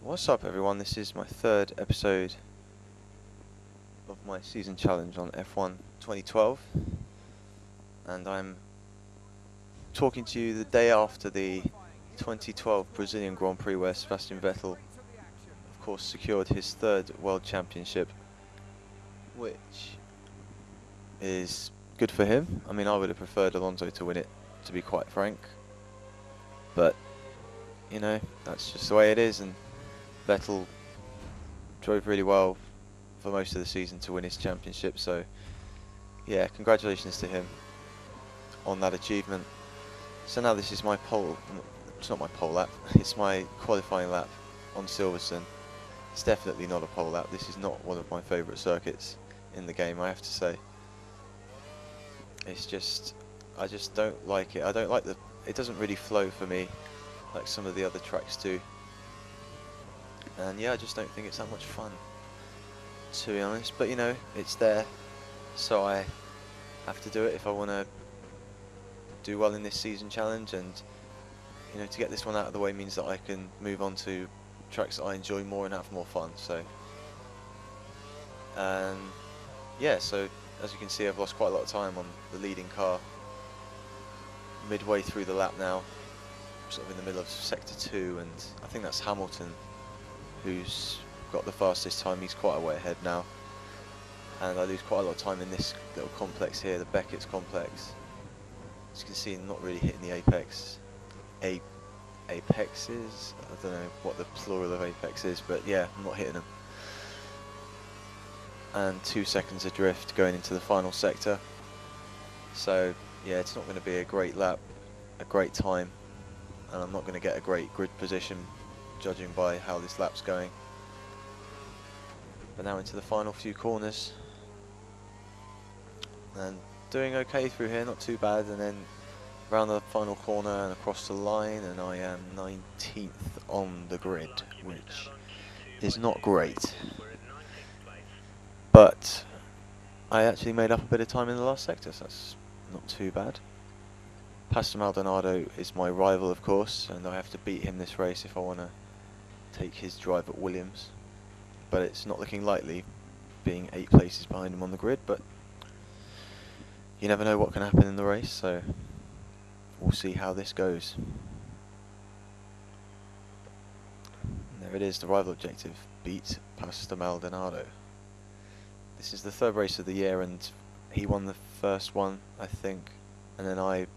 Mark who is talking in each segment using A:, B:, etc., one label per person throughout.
A: What's up everyone, this is my third episode of my season challenge on F1 2012 and I'm talking to you the day after the 2012 Brazilian Grand Prix where Sebastian Vettel of course secured his third World Championship, which is good for him. I mean, I would have preferred Alonso to win it, to be quite frank, but you know, that's just the way it is, and Vettel drove really well for most of the season to win his championship, so yeah, congratulations to him on that achievement. So now this is my pole, it's not my pole lap, it's my qualifying lap on Silverstone. It's definitely not a pole lap, this is not one of my favourite circuits in the game, I have to say. It's just, I just don't like it. I don't like it doesn't really flow for me like some of the other tracks do. And yeah, I just don't think it's that much fun, to be honest. But you know, it's there, so I have to do it if I want to do well in this season challenge. And you know, to get this one out of the way means that I can move on to tracks that I enjoy more and have more fun. So, yeah. So as you can see, I've lost quite a lot of time on the leading car. Midway through the lap now, sort of in the middle of sector 2, and I think that's Hamilton who's got the fastest time. He's quite a way ahead now, and I lose quite a lot of time in this little complex here, the Beckett's complex. As you can see, I'm not really hitting the apex. Apexes? I don't know what the plural of apex is, but yeah, I'm not hitting them. And 2 seconds adrift going into the final sector. So yeah, it's not going to be a great lap, a great time, and I'm not going to get a great grid position judging by how this lap's going. But now into the final few corners, and doing okay through here, not too bad, and then around the final corner and across the line, and I am 19th on the grid, which is not great, but I actually made up a bit of time in the last sector, so that's not too bad. Pastor Maldonado is my rival, of course, and I have to beat him this race if I want to take his drive at Williams, but it's not looking likely, being 8 places behind him on the grid, but you never know what can happen in the race, so we'll see how this goes. And there it is, the rival objective, beat Pastor Maldonado. This is the third race of the year, and he won the first one, I think, and then I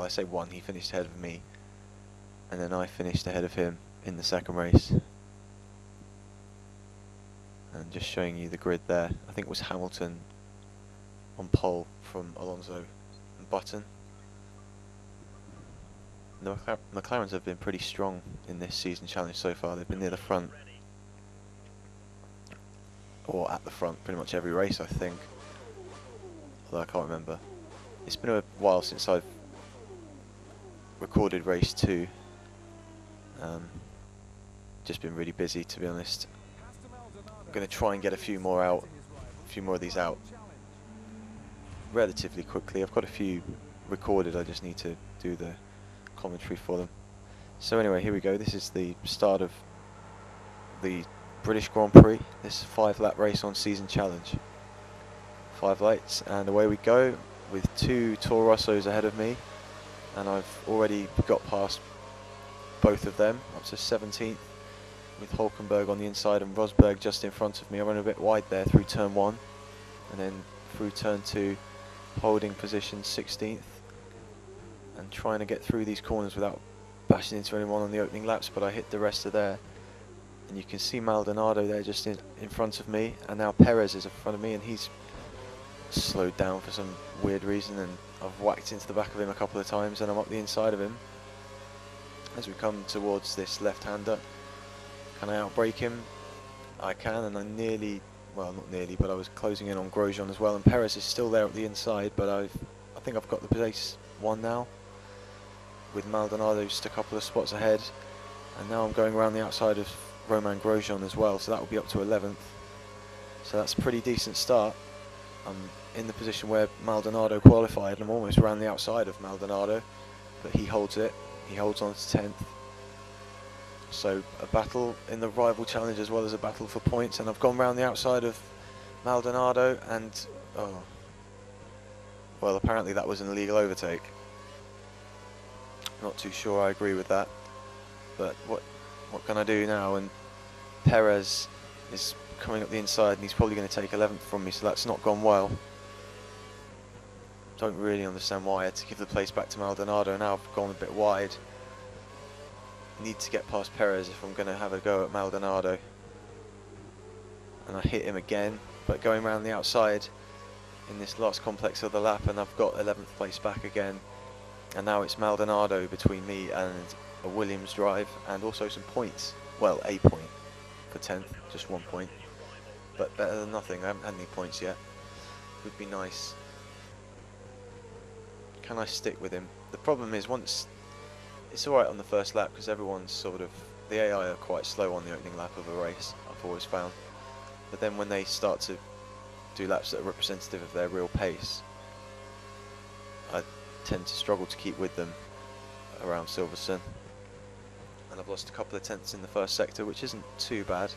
A: say won, he finished ahead of me, and then I finished ahead of him in the second race. And just showing you the grid there, I think it was Hamilton on pole from Alonso and Button. The McLarens have been pretty strong in this season challenge so far. They've been near the front, or at the front pretty much every race, I think, although I can't remember. It's been a while since I've recorded race 2. Just been really busy, to be honest. I'm going to try and get a few more of these out relatively quickly. I've got a few recorded, I just need to do the commentary for them. So anyway, here we go. This is the start of the British Grand Prix, this 5-lap race on season challenge. 5 lights, and away we go with 2 Toro Rossos ahead of me, and I've already got past both of them up to 17th, with Hulkenberg on the inside and Rosberg just in front of me. I went a bit wide there through turn 1, and then through turn 2, holding position 16th, and trying to get through these corners without bashing into anyone on the opening laps, but I hit the rest of there. And you can see Maldonado there just in front of me, and now Perez is in front of me, and he's slowed down for some weird reason, and I've whacked into the back of him a couple of times, and I'm up the inside of him. As we come towards this left-hander, can I outbrake him? I can, and I nearly, well, not nearly, but I was closing in on Grosjean as well, and Perez is still there at the inside, but I think I've got the place 1 now, with Maldonado just a couple of spots ahead, and now I'm going around the outside of Romain Grosjean as well, so that will be up to 11th. So that's a pretty decent start. I'm in the position where Maldonado qualified, and I'm almost around the outside of Maldonado, but he holds it. He holds on to 10th. So a battle in the rival challenge as well as a battle for points, and I've gone round the outside of Maldonado, and oh, well, apparently that was an illegal overtake. Not too sure I agree with that, but what can I do now? And Perez is coming up the inside, and he's probably going to take 11th from me, so that's not gone well. Don't really understand why I had to give the place back to Maldonado. Now I've gone a bit wide. Need to get past Perez if I'm going to have a go at Maldonado. And I hit him again, but going around the outside in this last complex of the lap, and I've got 11th place back again. And now it's Maldonado between me and a Williams drive, and also some points. Well, a point for 10th, just 1 point. But better than nothing. I haven't had any points yet. Would be nice. Can I stick with him? The problem is, once it's alright on the first lap because everyone's sort of, the AI are quite slow on the opening lap of a race, I've always found. But then when they start to do laps that are representative of their real pace, I tend to struggle to keep with them around Silverstone. And I've lost a couple of tenths in the first sector, which isn't too bad.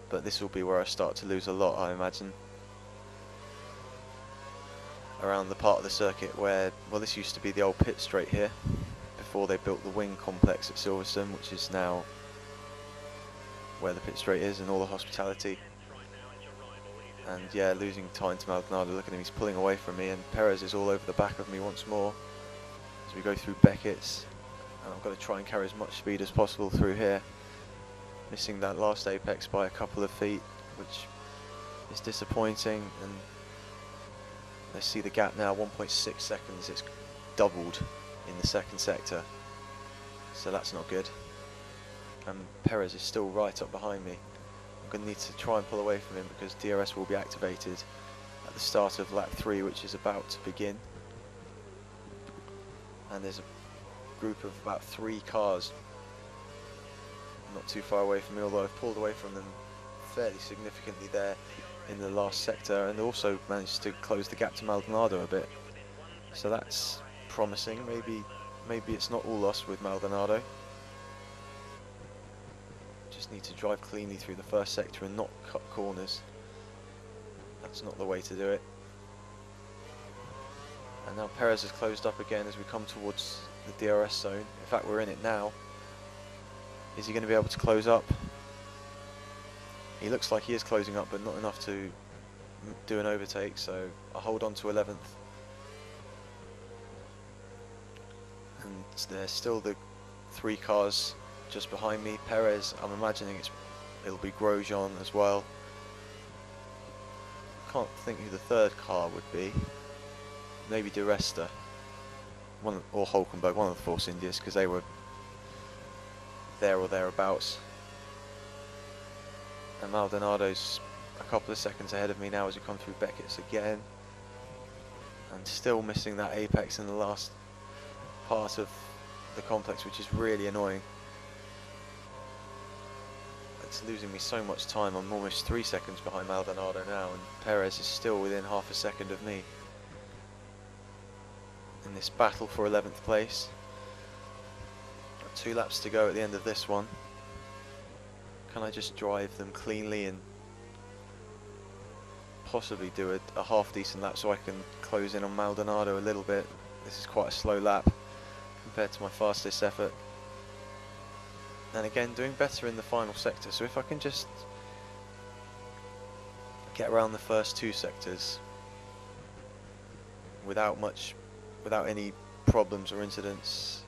A: But this will be where I start to lose a lot, I imagine. Around the part of the circuit where, well, this used to be the old pit straight here before they built the wing complex at Silverstone, which is now where the pit straight is and all the hospitality. And yeah, losing time to Maldonado. Look at him, he's pulling away from me, and Perez is all over the back of me once more as we go through Beckett's, and I've got to try and carry as much speed as possible through here. Missing that last apex by a couple of feet, which is disappointing. And let's see the gap now, 1.6 seconds. It's doubled in the second sector, so that's not good. And Perez is still right up behind me. I'm going to need to try and pull away from him because DRS will be activated at the start of lap 3, which is about to begin. And there's a group of about 3 cars not too far away from me, although I've pulled away from them fairly significantly there in the last sector, and also managed to close the gap to Maldonado a bit. So that's promising. Maybe it's not all lost with Maldonado. Just need to drive cleanly through the first sector and not cut corners. That's not the way to do it. And now Perez has closed up again as we come towards the DRS zone. In fact, we're in it now. Is he going to be able to close up? He looks like he is closing up, but not enough to do an overtake, so I'll hold on to 11th. And there's still the 3 cars just behind me. Perez, I'm imagining it'll be Grosjean as well. Can't think who the 3rd car would be. Maybe De Resta. Or Hulkenberg, one of the Force Indias, because they were there or thereabouts. And Maldonado's a couple of seconds ahead of me now as we come through Beckett's again. And still missing that apex in the last part of the complex, which is really annoying. It's losing me so much time. I'm almost 3 seconds behind Maldonado now, and Perez is still within half a second of me in this battle for 11th place. Got 2 laps to go at the end of this one. Can I just drive them cleanly and possibly do a half decent lap so I can close in on Maldonado a little bit? This is quite a slow lap compared to my fastest effort. And again, doing better in the final sector, so if I can just get around the first 2 sectors without any problems or incidents,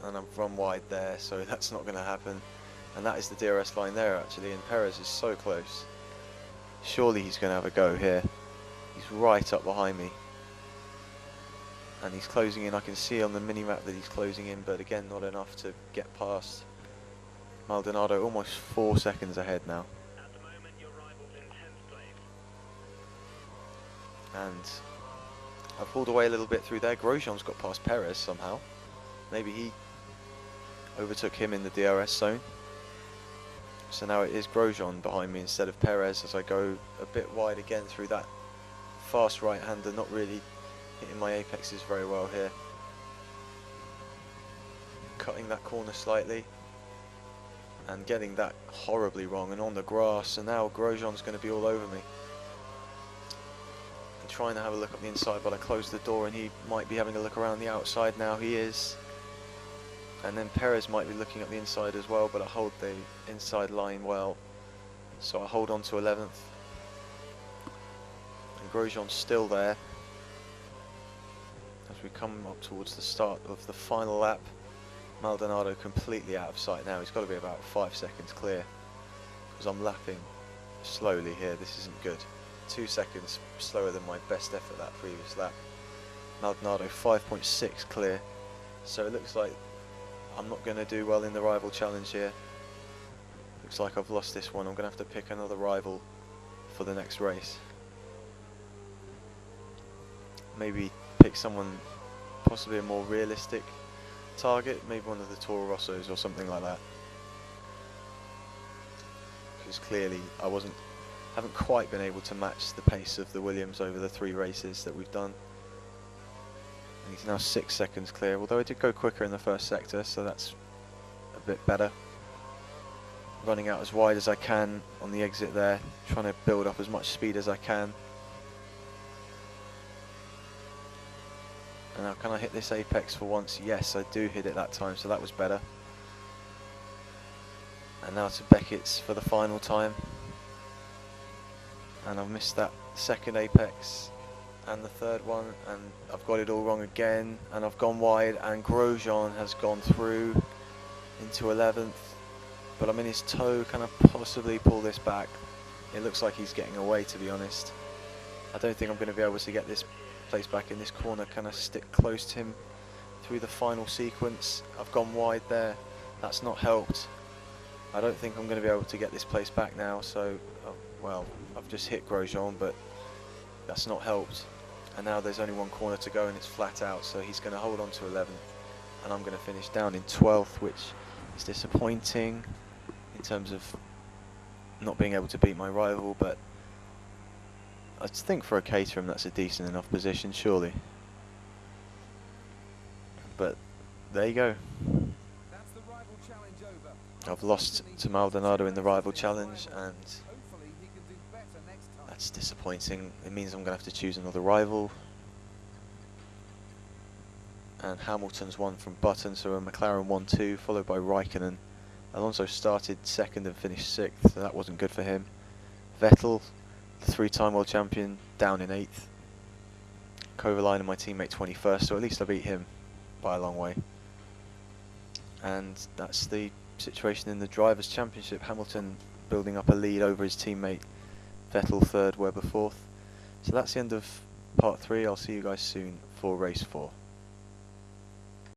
A: and I'm run wide there, so that's not going to happen. And that is the DRS line there actually, and Perez is so close. Surely he's going to have a go here. He's right up behind me. And he's closing in. I can see on the mini-map that he's closing in, but again not enough to get past Maldonado. Almost 4 seconds ahead now.
B: At the moment, your rival's in 10th place.
A: And I pulled away a little bit through there. Grosjean's got past Perez somehow. Maybe he overtook him in the DRS zone. So now it is Grosjean behind me instead of Perez as I go a bit wide again through that fast right-hander, not really hitting my apexes very well here. Cutting that corner slightly. and getting that horribly wrong, and on the grass, and now Grosjean's going to be all over me. I'm trying to have a look up the inside, but I closed the door and he might be having a look around the outside now. He is. And then Perez might be looking at the inside as well, but I hold the inside line well, so I hold on to 11th. And Grosjean's still there as we come up towards the start of the final lap. Maldonado completely out of sight now. He's got to be about 5 seconds clear, because I'm lapping slowly here. This isn't good. 2 seconds slower than my best effort that previous lap. Maldonado 5.6 clear, so it looks like I'm not going to do well in the rival challenge here. Looks like I've lost this one. I'm going to have to pick another rival for the next race. Maybe pick someone, possibly a more realistic target, maybe one of the Toro Rossos or something like that. Because clearly I haven't quite been able to match the pace of the Williams over the 3 races that we've done. And he's now 6 seconds clear, although I did go quicker in the first sector, so that's a bit better. Running out as wide as I can on the exit there, trying to build up as much speed as I can. And now can I hit this apex for once? Yes, I do hit it that time, so that was better. And now to Beckett's for the final time. And I've missed that second apex and the third one, and I've got it all wrong again, and I've gone wide, and Grosjean has gone through into 11th, but I'm in his toe. Can I possibly pull this back? It looks like he's getting away, to be honest. I don't think I'm going to be able to get this place back in this corner. Can I stick close to him through the final sequence? I've gone wide there. That's not helped. I don't think I'm going to be able to get this place back now, so well, I've just hit Grosjean, but that's not helped. And now there's only one corner to go and it's flat out, so he's going to hold on to 11th, and I'm going to finish down in 12th, which is disappointing in terms of not being able to beat my rival, but I think for a Caterham that's a decent enough position, surely. But there you go.
C: That's the rival challenge over.
A: I've lost to Maldonado in the rival challenge, and
C: Hopefully he can do better next time.
A: that's disappointing. It means I'm going to have to choose another rival. And Hamilton's won from Button, so a McLaren 1-2, followed by Raikkonen. Alonso started second and finished 6th, so that wasn't good for him. Vettel, the 3-time world champion, down in 8th. Kovalainen, my teammate, 21st, so at least I beat him by a long way. And that's the situation in the Drivers' Championship. Hamilton building up a lead over his teammate, Vettel 3rd, Webber 4th. So that's the end of part 3. I'll see you guys soon for race 4.